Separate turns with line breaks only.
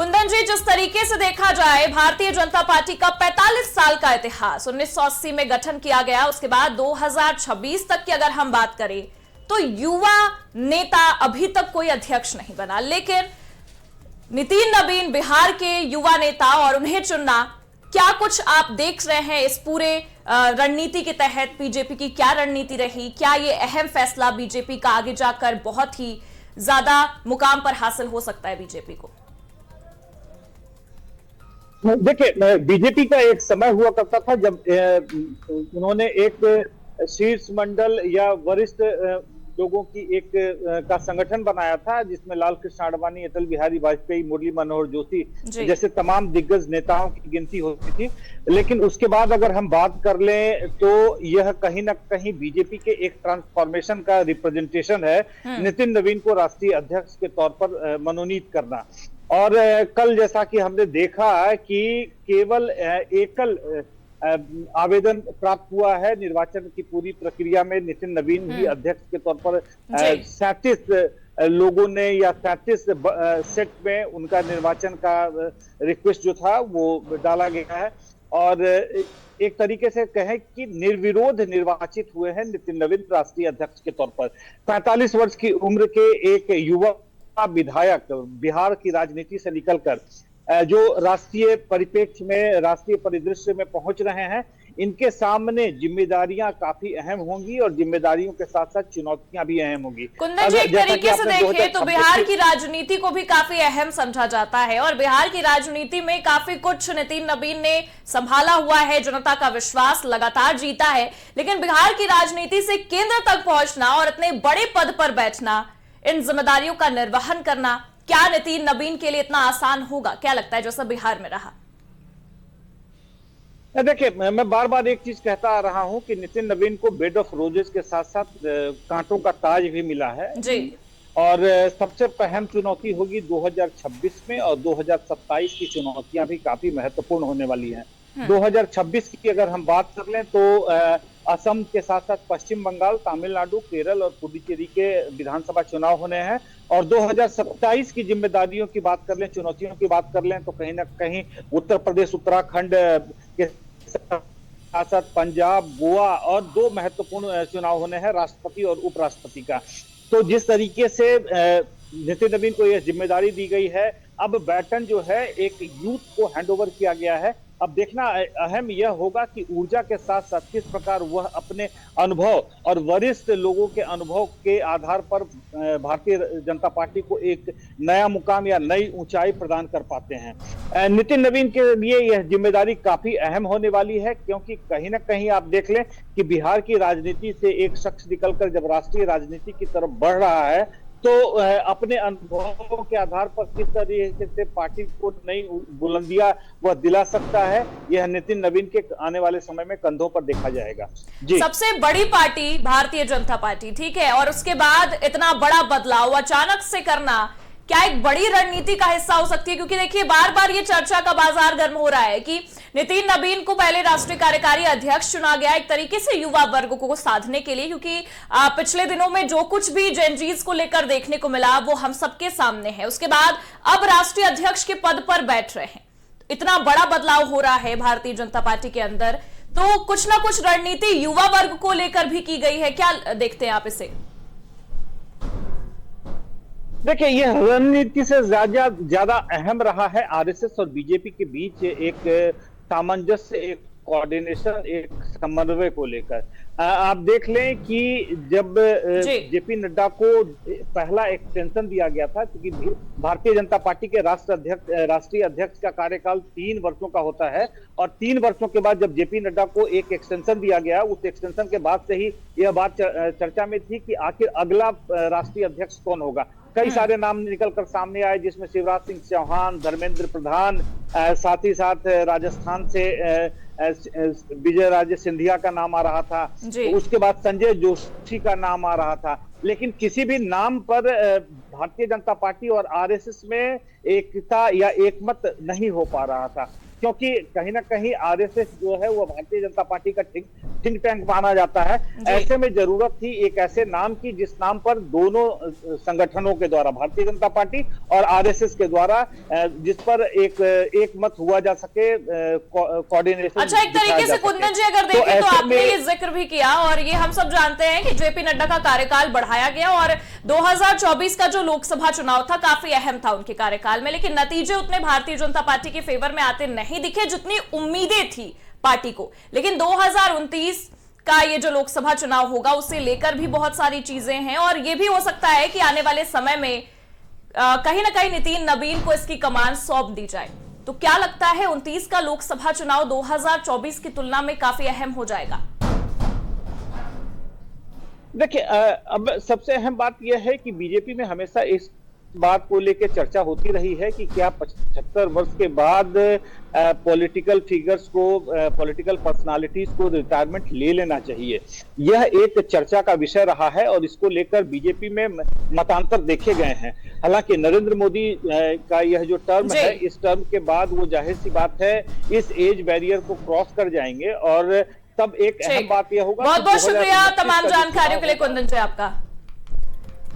कुंदन जी, जिस तरीके से देखा जाए भारतीय जनता पार्टी का 45 साल का इतिहास, 1980 में गठन किया गया, उसके बाद 2026 तक की अगर हम बात करें तो युवा नेता अभी तक कोई अध्यक्ष नहीं बना, लेकिन नितिन नवीन बिहार के युवा नेता और उन्हें चुनना, क्या कुछ आप देख रहे हैं इस पूरे रणनीति के तहत? बीजेपी की क्या रणनीति रही? क्या ये अहम फैसला बीजेपी का आगे जाकर बहुत ही ज्यादा मुकाम पर हासिल हो सकता है बीजेपी को?
देखिए, बीजेपी का एक समय हुआ करता था जब उन्होंने एक शीर्ष मंडल या वरिष्ठ लोगों की एक का संगठन बनाया था, जिसमें लाल कृष्ण आडवाणी, अटल बिहारी वाजपेयी, मुरली मनोहर जोशी जैसे तमाम दिग्गज नेताओं की गिनती होती थी। लेकिन उसके बाद अगर हम बात कर लें तो यह कहीं ना कहीं बीजेपी के एक ट्रांसफॉर्मेशन का रिप्रेजेंटेशन है, नितिन नवीन को राष्ट्रीय अध्यक्ष के तौर पर मनोनीत करना। और कल जैसा कि हमने देखा कि केवल एकल आवेदन प्राप्त हुआ है, निर्वाचन की पूरी प्रक्रिया में नितिन नवीन ही अध्यक्ष के तौर पर 37 लोगों ने या 37 सेट में उनका निर्वाचन का रिक्वेस्ट जो था वो डाला गया है। और एक तरीके से कहें कि निर्विरोध निर्वाचित हुए हैं नितिन नवीन राष्ट्रीय अध्यक्ष के तौर पर। 45 वर्ष की उम्र के एक युवा विधायक बिहार की राजनीति से निकलकर जो राष्ट्रीय परिप्रेक्ष्य में, राष्ट्रीय परिदृश्य में पहुंच रहे हैं, इनके सामने जिम्मेदारियां काफी अहम होंगी और जिम्मेदारियों के साथ साथ चुनौतियां भी अहम होंगी।
कुंदन जी, एक तरीके से देखें तो बिहार की राजनीति को भी काफी अहम समझा जाता है और बिहार की राजनीति में काफी कुछ नितिन नवीन ने संभाला हुआ है, जनता का विश्वास लगातार जीता है। लेकिन बिहार की राजनीति से केंद्र तक पहुंचना और इतने बड़े पद पर बैठना, इन जिम्मेदारियों का निर्वहन करना, क्या नितिन नवीन के लिए इतना आसान होगा? क्या लगता है जैसा बिहार में रहा?
देखिए, मैं बार बार एक चीज कहता आ रहा हूं कि नितिन नवीन को बेड ऑफ रोजेस के साथ साथ कांटों का ताज भी मिला है
जी।
और सबसे अहम चुनौती होगी 2026 में, और 2027 की चुनौतियां भी काफी महत्वपूर्ण होने वाली हैं। 2026 की अगर हम बात कर लें तो असम के साथ साथ पश्चिम बंगाल, तमिलनाडु, केरल और पुडुचेरी के विधानसभा चुनाव होने हैं। और 2027 की जिम्मेदारियों की बात कर लें, चुनौतियों की बात कर लें तो कहीं ना कहीं उत्तर प्रदेश, उत्तराखंड के साथ साथ पंजाब, गोवा और 2 महत्वपूर्ण चुनाव होने हैं, राष्ट्रपति और उपराष्ट्रपति का। तो जिस तरीके से नितिन नवीन को यह जिम्मेदारी दी गई है, अब बैटन जो है एक यूथ को हैंडओवर किया गया है। अब देखना अहम यह होगा कि ऊर्जा के साथ साथ किस प्रकार वह अपने अनुभव और वरिष्ठ लोगों के अनुभव के आधार पर भारतीय जनता पार्टी को एक नया मुकाम या नई ऊंचाई प्रदान कर पाते हैं। नितिन नवीन के लिए यह जिम्मेदारी काफी अहम होने वाली है, क्योंकि कहीं ना कहीं आप देख लें कि बिहार की राजनीति से एक शख्स निकलकर जब राष्ट्रीय राजनीति की तरफ बढ़ रहा है तो अपने अनुभवों के आधार पर किस तरीके से पार्टी को नई बुलंदियां वह दिला सकता है, यह नितिन नवीन के आने वाले समय में कंधों पर देखा जाएगा। जी।
सबसे बड़ी पार्टी भारतीय जनता पार्टी, ठीक है, और उसके बाद इतना बड़ा बदलाव अचानक से करना क्या एक बड़ी रणनीति का हिस्सा हो सकती है? क्योंकि देखिए, बार बार ये चर्चा का बाजार गर्म हो रहा है कि नितिन नवीन को पहले राष्ट्रीय कार्यकारी अध्यक्ष चुना गया एक तरीके से युवा वर्ग को साधने के लिए, क्योंकि पिछले दिनों में जो कुछ भी जेनजीज को लेकर देखने को मिला वो हम सबके सामने है। उसके बाद अब राष्ट्रीय अध्यक्ष के पद पर बैठ रहे हैं, इतना बड़ा बदलाव हो रहा है भारतीय जनता पार्टी के अंदर, तो कुछ ना कुछ रणनीति युवा वर्ग को लेकर भी की गई है। क्या देखते हैं आप इसे?
देखिए, यह रणनीति से ज्यादा अहम रहा है आरएसएस और बीजेपी के बीच एक सामंजस्य, एक कोऑर्डिनेशन, एक समन्वय को लेकर। आप देख लें कि जब जेपी नड्डा को पहला एक्सटेंशन दिया गया था, क्योंकि भारतीय जनता पार्टी के राष्ट्रीय अध्यक्ष का कार्यकाल 3 वर्षों का होता है, और 3 वर्षों के बाद जब जेपी नड्डा को एक एक्सटेंशन दिया गया, उस एक्सटेंशन के बाद से ही यह बात चर्चा में थी कि आखिर अगला राष्ट्रीय अध्यक्ष कौन होगा। कई सारे नाम निकल कर सामने आए, जिसमें शिवराज सिंह चौहान, धर्मेंद्र प्रधान, साथ ही साथ राजस्थान से विजय राजे सिंधिया का नाम आ रहा था, तो उसके बाद संजय जोशी का नाम आ रहा था। लेकिन किसी भी नाम पर भारतीय जनता पार्टी और आरएसएस में एकता या एकमत नहीं हो पा रहा था, क्योंकि कहीं ना कहीं आरएसएस जो है वो भारतीय जनता पार्टी का थिंक टैंक माना जाता है। ऐसे में जरूरत थी एक ऐसे नाम की जिस नाम पर दोनों संगठनों के द्वारा, भारतीय जनता पार्टी और आरएसएस के द्वारा, जिस पर एक मत हुआ जा सके, कोऑर्डिनेशन।
अच्छा, एक तरीके से कुंदन जी अगर देखें तो आपने ये जिक्र भी किया, और ये हम सब जानते हैं कि जेपी नड्डा का कार्यकाल बढ़ाया गया और 2024 का जो लोकसभा चुनाव था काफी अहम था उनके कार्यकाल में, लेकिन नतीजे उतने भारतीय जनता पार्टी के फेवर में आते नहीं दिखे जितनी उम्मीदें थी पार्टी को। लेकिन 2029 का ये जो लोकसभा चुनाव होगा उसे लेकर भी बहुत सारी चीजें हैं, और ये भी हो सकता है कि आने वाले समय में कहीं ना कहीं नितिन नवीन को इसकी कमान सौंप दी जाए। तो क्या लगता है 29 का लोकसभा चुनाव 2024 की तुलना में काफी अहम हो जाएगा?
देखिए, अब सबसे अहम बात यह है कि बीजेपी में हमेशा इस बात को लेकर चर्चा होती रही है कि क्या 75 वर्ष के बाद पॉलिटिकल फिगर्स को, पॉलिटिकल पर्सनालिटीज को रिटायरमेंट ले लेना चाहिए। यह एक चर्चा का विषय रहा है और इसको लेकर बीजेपी में मतांतर देखे गए हैं। हालांकि नरेंद्र मोदी का यह जो टर्म है, इस टर्म के बाद वो जाहिर सी बात है इस एज बैरियर को क्रॉस कर जाएंगे, और तब एक अहम बात यह होगा।
बहुत बहुत शुक्रिया तमाम जानकारियों के लिए कुंदन जी आपका।